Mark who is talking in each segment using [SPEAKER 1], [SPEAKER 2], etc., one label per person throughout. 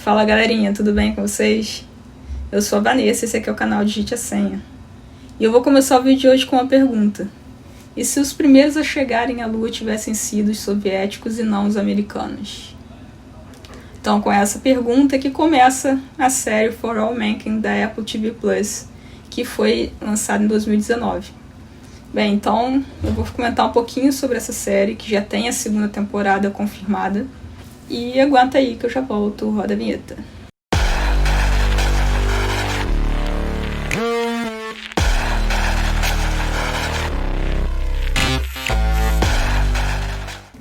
[SPEAKER 1] Fala galerinha, tudo bem com vocês? Eu sou a Vanessa, esse aqui é o canal Digite a Senha. E eu vou começar o vídeo de hoje com uma pergunta. E se os primeiros a chegarem à Lua tivessem sido os soviéticos e não os americanos? Então, com essa pergunta que começa a série For All Mankind da Apple TV+, que foi lançada em 2019. Bem, então eu vou comentar um pouquinho sobre essa série, que já tem a segunda temporada confirmada. E aguenta aí que eu já volto, roda a vinheta.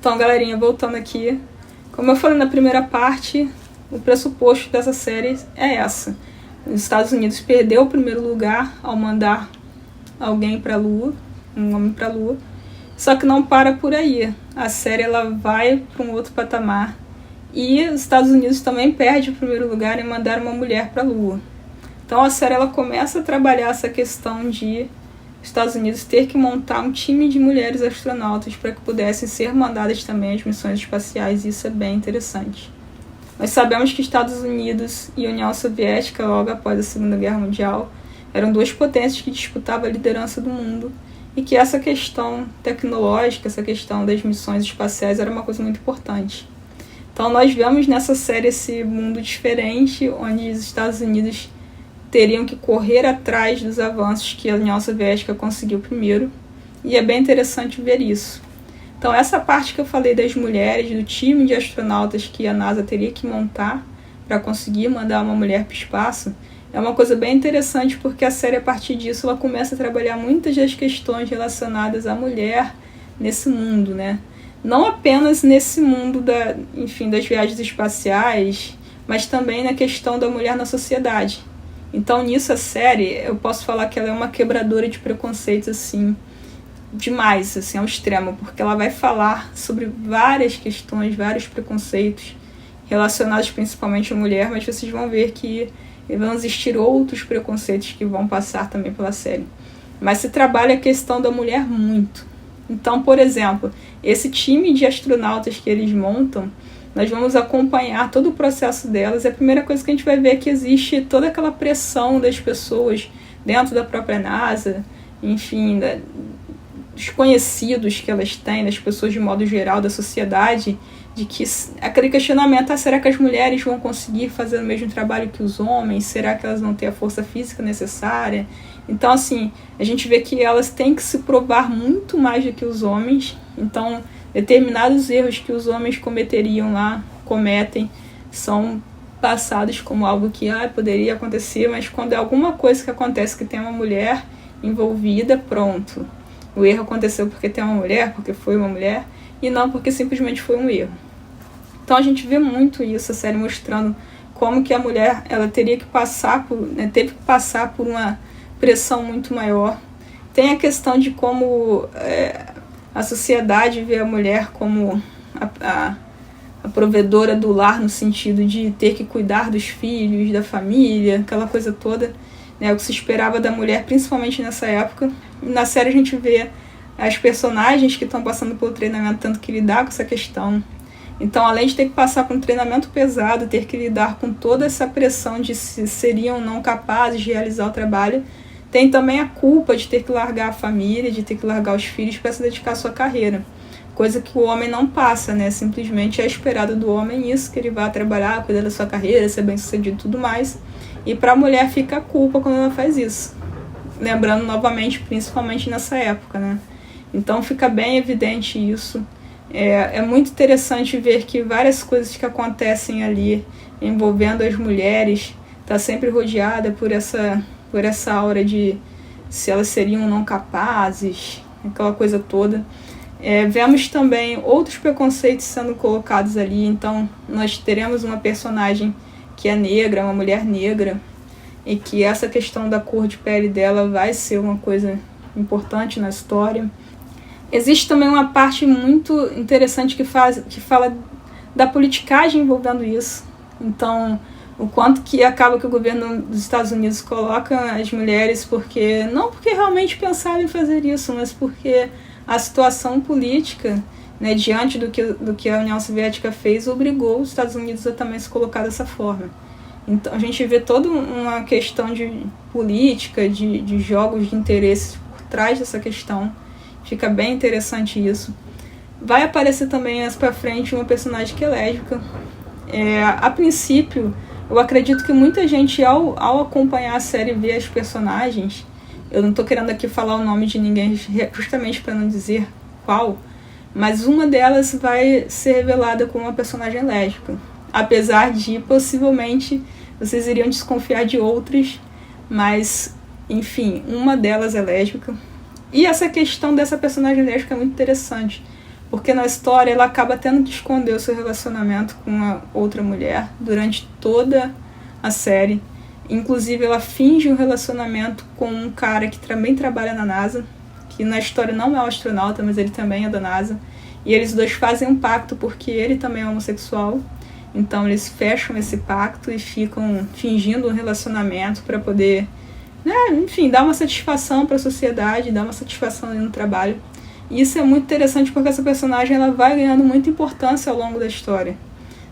[SPEAKER 1] Então, galerinha, voltando aqui. Como eu falei na primeira parte, o pressuposto dessa série é essa. Os Estados Unidos perdeu o primeiro lugar ao mandar alguém para a Lua, um homem para a Lua. Só que não para por aí. A série ela vai para um outro patamar. E os Estados Unidos também perde o primeiro lugar em mandar uma mulher para a Lua. Então a série ela começa a trabalhar essa questão de os Estados Unidos ter que montar um time de mulheres astronautas para que pudessem ser mandadas também às missões espaciais, e isso é bem interessante. Nós sabemos que Estados Unidos e União Soviética, logo após a Segunda Guerra Mundial, eram duas potências que disputavam a liderança do mundo, e que essa questão tecnológica, essa questão das missões espaciais era uma coisa muito importante. Então nós vemos nessa série esse mundo diferente, onde os Estados Unidos teriam que correr atrás dos avanços que a União Soviética conseguiu primeiro, e é bem interessante ver isso. Então essa parte que eu falei das mulheres, do time de astronautas que a NASA teria que montar para conseguir mandar uma mulher para o espaço, é uma coisa bem interessante, porque a série, a partir disso, ela começa a trabalhar muitas das questões relacionadas à mulher nesse mundo, né? Não apenas nesse mundo das viagens espaciais, mas também na questão da mulher na sociedade. Então, nisso, a série, eu posso falar que ela é uma quebradora de preconceitos, assim, demais, assim, ao extremo, porque ela vai falar sobre várias questões, vários preconceitos relacionados principalmente à mulher, mas vocês vão ver que vão existir outros preconceitos que vão passar também pela série. Mas se trabalha a questão da mulher muito. Então, por exemplo, esse time de astronautas que eles montam, nós vamos acompanhar todo o processo delas. E a primeira coisa que a gente vai ver é que existe toda aquela pressão das pessoas dentro da própria NASA, enfim, dos conhecidos que elas têm, das pessoas de modo geral, da sociedade, de que aquele questionamento, será que as mulheres vão conseguir fazer o mesmo trabalho que os homens? Será que elas vão ter a força física necessária? Então, assim, a gente vê que elas têm que se provar muito mais do que os homens. Então, determinados erros que os homens cometem, são passados como algo que poderia acontecer, mas quando é alguma coisa que acontece que tem uma mulher envolvida, pronto. O erro aconteceu porque tem uma mulher, porque foi uma mulher, e não porque simplesmente foi um erro. Então a gente vê muito isso, a série mostrando como que a mulher ela teve que passar por uma pressão muito maior. Tem a questão de como a sociedade vê a mulher como a provedora do lar, no sentido de ter que cuidar dos filhos, da família, aquela coisa toda, né, o que se esperava da mulher, principalmente nessa época. Na série a gente vê as personagens que estão passando pelo treinamento tendo que lidar com essa questão. Então, além de ter que passar por um treinamento pesado, ter que lidar com toda essa pressão de se seriam ou não capazes de realizar o trabalho, tem também a culpa de ter que largar a família, de ter que largar os filhos para se dedicar à sua carreira. Coisa que o homem não passa, né? Simplesmente é esperado do homem isso, que ele vá trabalhar, cuidar da sua carreira, ser bem-sucedido e tudo mais. E para a mulher fica a culpa quando ela faz isso. Lembrando novamente, principalmente nessa época, né? Então fica bem evidente isso. É muito interessante ver que várias coisas que acontecem ali envolvendo as mulheres está sempre rodeada por essa aura de se elas seriam ou não capazes, aquela coisa toda. Vemos também outros preconceitos sendo colocados ali. Então nós teremos uma personagem que é negra, uma mulher negra, e que essa questão da cor de pele dela vai ser uma coisa importante na história. Existe também uma parte muito interessante que fala da politicagem envolvendo isso. Então, o quanto que acaba que o governo dos Estados Unidos coloca as mulheres, não porque realmente pensaram em fazer isso, mas porque a situação política né, diante do que a União Soviética fez, obrigou os Estados Unidos a também se colocar dessa forma. Então a gente vê toda uma questão de política, de jogos de interesses por trás dessa questão. Fica bem interessante isso. Vai aparecer também mais pra frente uma personagem que é lésbica. A princípio, eu acredito que muita gente, ao acompanhar a série e ver as personagens, eu não tô querendo aqui falar o nome de ninguém justamente para não dizer qual, mas uma delas vai ser revelada como uma personagem lésbica. Apesar de, possivelmente, vocês iriam desconfiar de outras, mas, enfim, uma delas é lésbica. E essa questão dessa personagem lésbica é muito interessante, porque na história ela acaba tendo que esconder o seu relacionamento com uma outra mulher durante toda a série. Inclusive ela finge um relacionamento com um cara que também trabalha na NASA, que na história não é um astronauta, mas ele também é da NASA. E eles dois fazem um pacto porque ele também é homossexual. Então eles fecham esse pacto e ficam fingindo um relacionamento para poder, né, enfim, dar uma satisfação para a sociedade, dar uma satisfação ali no trabalho. E isso é muito interessante porque essa personagem ela vai ganhando muita importância ao longo da história.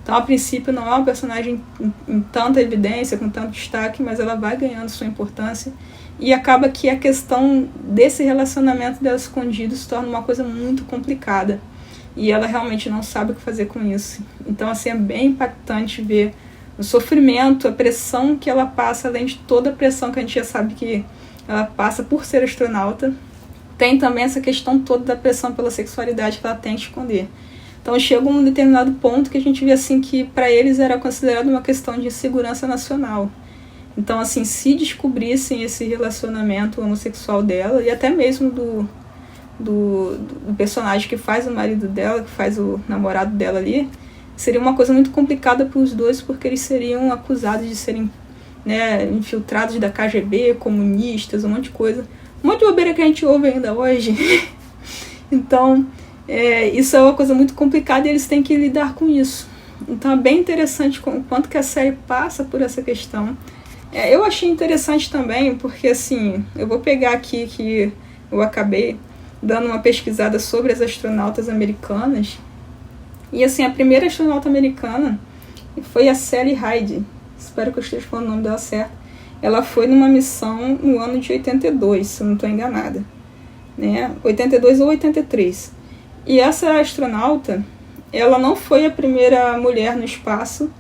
[SPEAKER 1] Então, a princípio, não é uma personagem em tanta evidência, com tanto destaque, mas ela vai ganhando sua importância. E acaba que a questão desse relacionamento dela escondido se torna uma coisa muito complicada. E ela realmente não sabe o que fazer com isso. Então, assim, é bem impactante ver o sofrimento, a pressão que ela passa, além de toda a pressão que a gente já sabe que ela passa por ser astronauta. Tem também essa questão toda da pressão pela sexualidade que ela tem que esconder. Então chega um determinado ponto que a gente vê assim que para eles era considerado uma questão de segurança nacional. Então assim, se descobrissem esse relacionamento homossexual dela e até mesmo do personagem que faz o marido dela, que faz o namorado dela ali, seria uma coisa muito complicada para os dois, porque eles seriam acusados de serem, né, infiltrados da KGB, comunistas, um monte de coisa. Um monte de bobeira que a gente ouve ainda hoje. Então, isso é uma coisa muito complicada e eles têm que lidar com isso. Então é bem interessante o quanto que a série passa por essa questão. Eu achei interessante também, porque assim, eu vou pegar aqui que eu acabei dando uma pesquisada sobre as astronautas americanas. E assim, a primeira astronauta americana foi a Sally Ride. Espero que eu esteja falando o nome dela certo. Ela foi numa missão no ano de 82, se eu não estou enganada. Né? 82 ou 83. E essa astronauta, ela não foi a primeira mulher no espaço,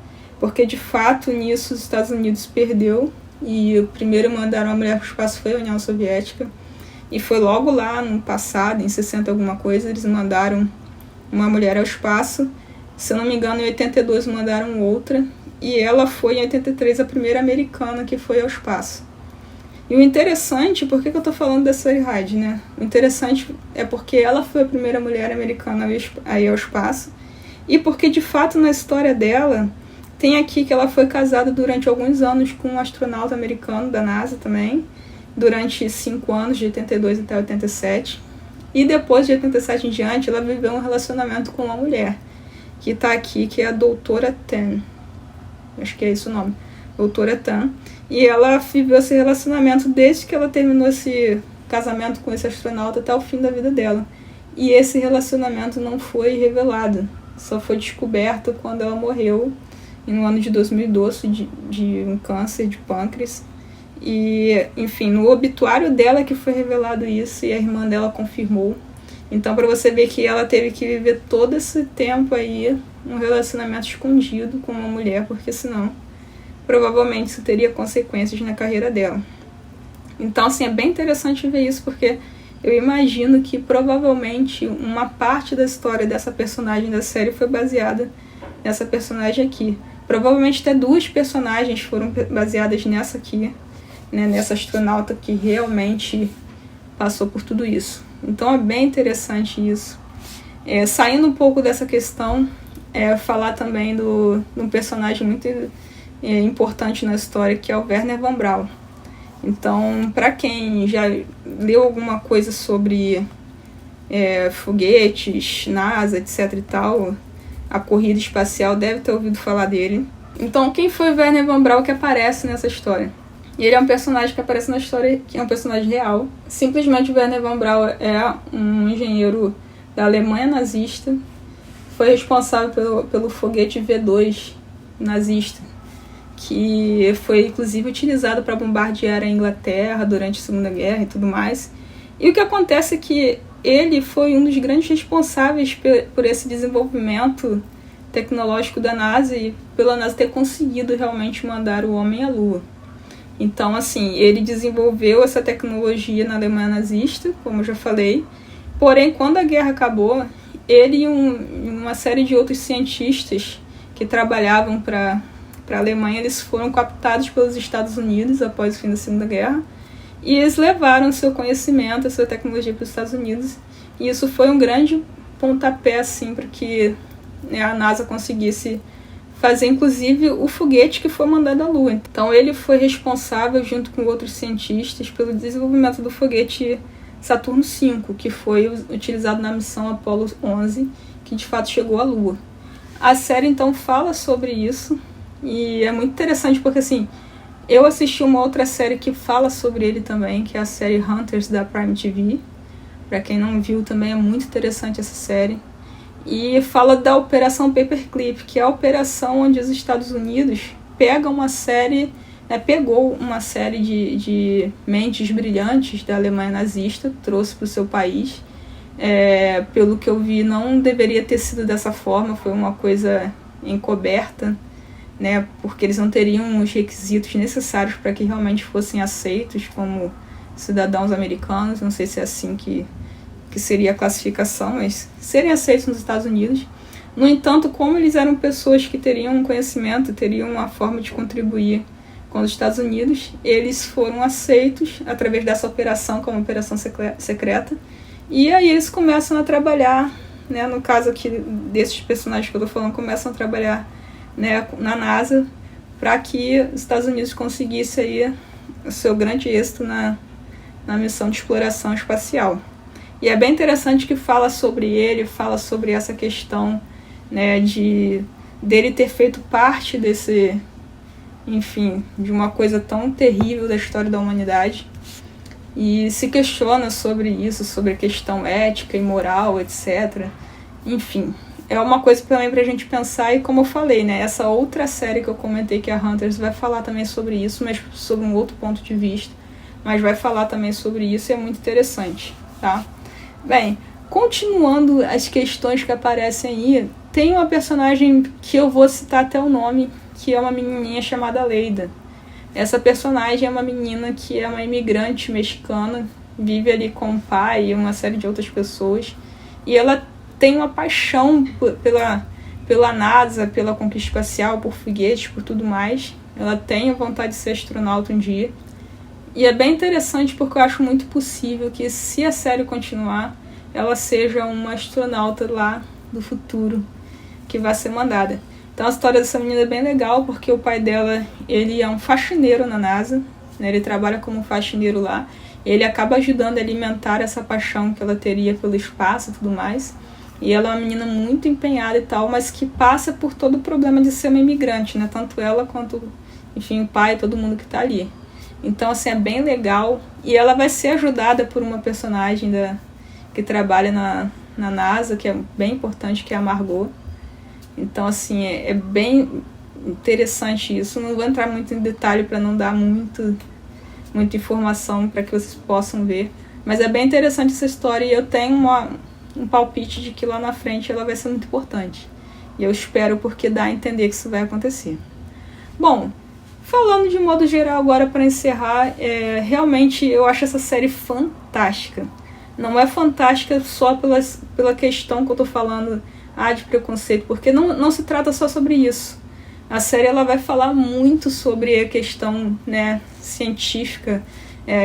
[SPEAKER 1] porque de fato nisso os Estados Unidos perdeu, e o primeiro mandaram uma mulher para o espaço foi a União Soviética. E foi logo lá no passado, em 60 alguma coisa, eles mandaram uma mulher ao espaço. Se eu não me engano, em 82 mandaram outra. E ela foi em 83 a primeira americana que foi ao espaço. E o interessante, por que eu tô falando dessa Hyde, né? O interessante é porque ela foi a primeira mulher americana a ir ao espaço. E porque, de fato, na história dela, tem aqui que ela foi casada durante alguns anos com um astronauta americano da NASA também. Durante 5 anos, de 82 até 87. E depois de 87 em diante, ela viveu um relacionamento com uma mulher. Que tá aqui, que é a doutora Tan. Acho que é esse o nome, doutora Tan. E ela viveu esse relacionamento desde que ela terminou esse casamento com esse astronauta até o fim da vida dela. E esse relacionamento não foi revelado, só foi descoberto quando ela morreu, no ano de 2012, de um câncer de pâncreas. E, enfim, no obituário dela que foi revelado isso, e a irmã dela confirmou. Então, para você ver que ela teve que viver todo esse tempo aí um relacionamento escondido com uma mulher, porque senão provavelmente isso teria consequências na carreira dela. Então, assim, é bem interessante ver isso, porque eu imagino que provavelmente uma parte da história dessa personagem da série foi baseada nessa personagem aqui. Provavelmente até 2 personagens foram baseadas nessa aqui, né, nessa astronauta que realmente passou por tudo isso. Então é bem interessante isso. Saindo um pouco dessa questão, falar também de um personagem muito importante na história, que é o Wernher von Braun. Então, para quem já leu alguma coisa sobre foguetes, NASA, etc e tal, a corrida espacial, deve ter ouvido falar dele. Então, quem foi o Wernher von Braun que aparece nessa história? E ele é um personagem que aparece na história, que é um personagem real. Simplesmente o Wernher von Braun é um engenheiro da Alemanha nazista, foi responsável pelo foguete V2 nazista, que foi inclusive utilizado para bombardear a Inglaterra durante a Segunda Guerra e tudo mais. E o que acontece é que ele foi um dos grandes responsáveis por esse desenvolvimento tecnológico da NASA e pela NASA ter conseguido realmente mandar o homem à Lua. Então, assim, ele desenvolveu essa tecnologia na Alemanha nazista, como eu já falei, porém, quando a guerra acabou, ele e uma série de outros cientistas que trabalhavam para a Alemanha, eles foram captados pelos Estados Unidos após o fim da Segunda Guerra, e eles levaram seu conhecimento, a sua tecnologia para os Estados Unidos, e isso foi um grande pontapé assim, para que, né, a NASA conseguisse fazer, inclusive, o foguete que foi mandado à Lua. Então, ele foi responsável, junto com outros cientistas, pelo desenvolvimento do foguete Saturno V, que foi utilizado na missão Apollo 11, que de fato chegou à Lua. A série, então, fala sobre isso, e é muito interessante porque, assim, eu assisti uma outra série que fala sobre ele também, que é a série Hunters, da Prime TV. Para quem não viu, também é muito interessante essa série. E fala da Operação Paperclip, que é a operação onde os Estados Unidos pegou uma série de mentes brilhantes da Alemanha nazista, trouxe para o seu país. Pelo que eu vi, não deveria ter sido dessa forma, foi uma coisa encoberta, né, porque eles não teriam os requisitos necessários para que realmente fossem aceitos como cidadãos americanos. Não sei se é assim que seria a classificação, mas serem aceitos nos Estados Unidos. No entanto, como eles eram pessoas que teriam um conhecimento, teriam uma forma de contribuir com os Estados Unidos, eles foram aceitos através dessa operação, como operação secreta, e aí eles começam a trabalhar, né, no caso aqui desses personagens que eu estou falando, começam a trabalhar, né, na NASA, para que os Estados Unidos conseguissem aí o seu grande êxito na missão de exploração espacial. E é bem interessante que fala sobre ele, fala sobre essa questão, né, dele ter feito parte desse, enfim, de uma coisa tão terrível da história da humanidade. E se questiona sobre isso, sobre a questão ética e moral, etc. Enfim, é uma coisa também pra gente pensar, e como eu falei, né, essa outra série que eu comentei, que é a Hunters, vai falar também sobre isso, mas sobre um outro ponto de vista, mas vai falar também sobre isso e é muito interessante, tá? Bem, continuando as questões que aparecem aí, tem uma personagem que eu vou citar até o nome, que é uma menininha chamada Leida. Essa personagem é uma menina que é uma imigrante mexicana, vive ali com o pai e uma série de outras pessoas, e ela tem uma paixão pela NASA, pela conquista espacial, por foguetes, por tudo mais. Ela tem vontade de ser astronauta um dia. E é bem interessante porque eu acho muito possível que, se a série continuar, ela seja uma astronauta lá do futuro que vai ser mandada. Então a história dessa menina é bem legal porque o pai dela, ele é um faxineiro na NASA, né? Ele trabalha como faxineiro lá. Ele acaba ajudando a alimentar essa paixão que ela teria pelo espaço e tudo mais. E ela é uma menina muito empenhada e tal, mas que passa por todo o problema de ser uma imigrante, né? Tanto ela quanto, enfim, o pai e todo mundo que está ali. Então, assim, é bem legal. E ela vai ser ajudada por uma personagem que trabalha na NASA, que é bem importante, que é a Margot. Então, assim, é bem interessante isso. Não vou entrar muito em detalhe para não dar muita informação para que vocês possam ver. Mas é bem interessante essa história e eu tenho um palpite de que lá na frente ela vai ser muito importante. E eu espero, porque dá a entender que isso vai acontecer. Bom, falando de modo geral agora para encerrar, realmente eu acho essa série fantástica. Não é fantástica só pela questão que eu tô falando de preconceito, porque não se trata só sobre isso. A série ela vai falar muito sobre a questão, né, científica.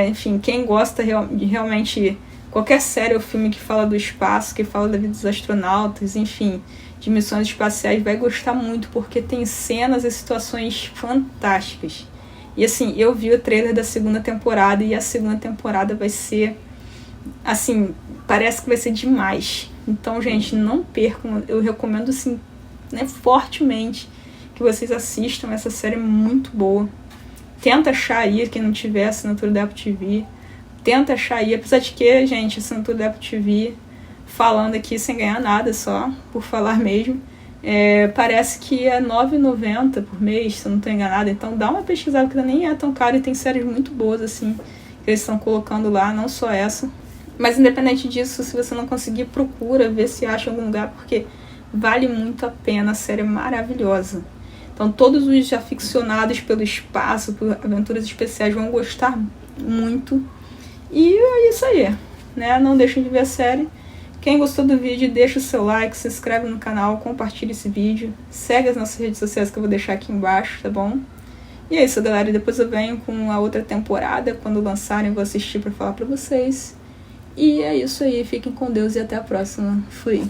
[SPEAKER 1] Enfim, quem gosta de realmente qualquer série ou filme que fala do espaço, que fala da vida dos astronautas, enfim, de missões espaciais, vai gostar muito, porque tem cenas e situações fantásticas. E assim, eu vi o trailer da segunda temporada e a segunda temporada vai ser, assim, parece que vai ser demais. Então, gente, não percam, eu recomendo, assim, né, fortemente que vocês assistam, essa série é muito boa. Tenta achar aí, quem não tiver assinatura da Apple TV, tenta achar aí, apesar de que, gente, a assinatura da Apple TV falando aqui sem ganhar nada, só por falar mesmo. Parece que é R$ 9,90 por mês, se eu não estou enganada. Então dá uma pesquisada, porque nem é tão caro e tem séries muito boas assim que eles estão colocando lá, não só essa. Mas independente disso, se você não conseguir, procura ver se acha em algum lugar, porque vale muito a pena, a série é maravilhosa. Então todos os aficionados pelo espaço, por aventuras especiais, vão gostar muito. E é isso aí, né? Não deixem de ver a série. Quem gostou do vídeo, deixa o seu like, se inscreve no canal, compartilha esse vídeo, segue as nossas redes sociais que eu vou deixar aqui embaixo, tá bom? E é isso, galera. E depois eu venho com a outra temporada. Quando lançarem, eu vou assistir pra falar pra vocês. E é isso aí. Fiquem com Deus e até a próxima. Fui.